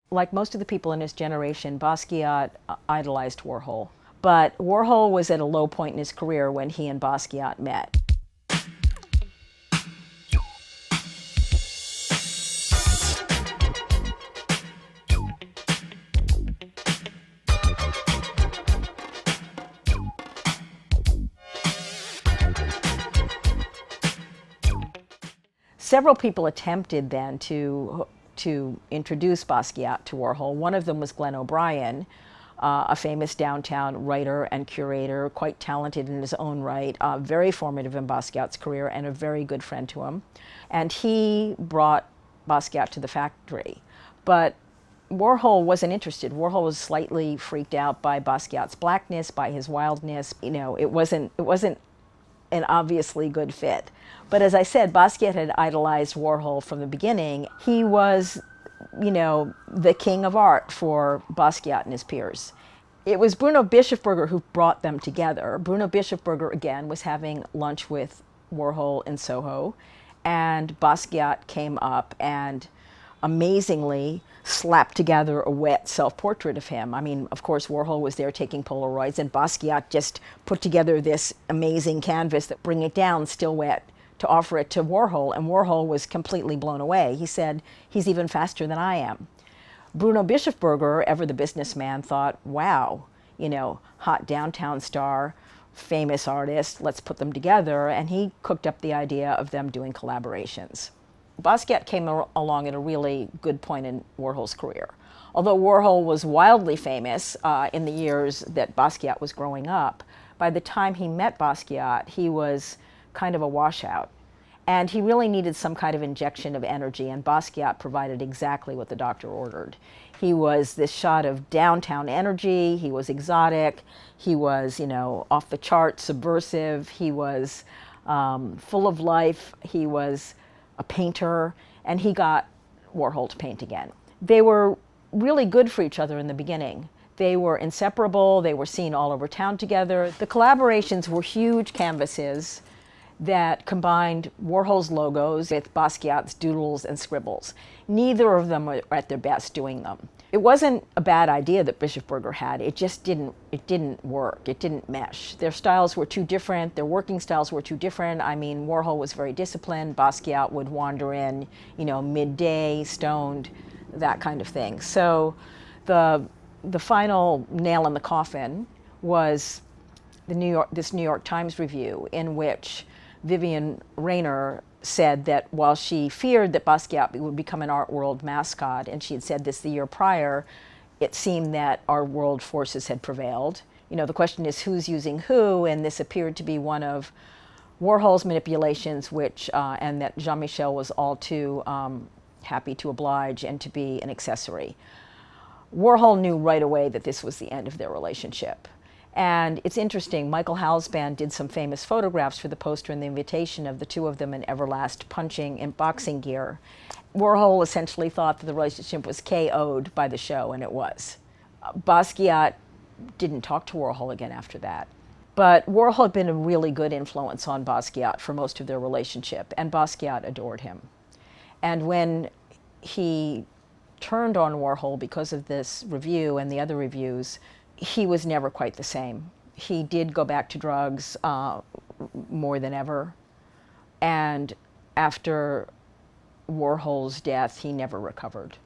Like most of the people in his generation, Basquiat idolized Warhol. But Warhol was at a low point in his career when he and Basquiat met. Several people attempted then to introduce Basquiat to Warhol. One of them was Glenn O'Brien, a famous downtown writer and curator, quite talented in his own right, very formative in Basquiat's career, and a very good friend to him. And he brought Basquiat to the factory. But Warhol wasn't interested. Warhol was slightly freaked out by Basquiat's blackness, by his wildness. You know, it wasn't an obviously good fit. But as I said, Basquiat had idolized Warhol from the beginning. He was, you know, the king of art for Basquiat and his peers. It was Bruno Bischofberger who brought them together. Bruno Bischofberger, again, was having lunch with Warhol in Soho, and Basquiat came up and amazingly slapped together a wet self-portrait of him. I mean, of course, Warhol was there taking Polaroids, and Basquiat just put together this amazing canvas that bring it down, still wet, to offer it to Warhol, and Warhol was completely blown away. He said, he's even faster than I am. Bruno Bischofberger, ever the businessman, thought, wow, you know, hot downtown star, famous artist, let's put them together, and he cooked up the idea of them doing collaborations. Basquiat came along at a really good point in Warhol's career. Although Warhol was wildly famous in the years that Basquiat was growing up, by the time he met Basquiat, he was kind of a washout. And he really needed some kind of injection of energy, and Basquiat provided exactly what the doctor ordered. He was this shot of downtown energy, he was exotic, he was, you know, off the chart, subversive, he was full of life, he was a painter, and he got Warhol to paint again. They were really good for each other in the beginning. They were inseparable, they were seen all over town together. The collaborations were huge canvases that combined Warhol's logos with Basquiat's doodles and scribbles. Neither of them were at their best doing them. It wasn't a bad idea that Bischofberger had, it just didn't work, it didn't mesh. Their styles were too different, their working styles were too different. I mean, Warhol was very disciplined, Basquiat would wander in, you know, midday, stoned, that kind of thing. So the final nail in the coffin was this New York Times review in which Vivian Rayner said that while she feared that Basquiat would become an art world mascot, and she had said this the year prior, it seemed that our world forces had prevailed. You know, the question is who's using who, and this appeared to be one of Warhol's manipulations, which, and that Jean-Michel was all too happy to oblige and to be an accessory. Warhol knew right away that this was the end of their relationship. And it's interesting, Michael Halsband did some famous photographs for the poster and the invitation of the two of them in Everlast punching in boxing gear. Warhol essentially thought that the relationship was KO'd by the show, and it was. Basquiat didn't talk to Warhol again after that. But Warhol had been a really good influence on Basquiat for most of their relationship, and Basquiat adored him. And when he turned on Warhol because of this review and the other reviews, he was never quite the same. He did go back to drugs more than ever. And after Warhol's death, he never recovered.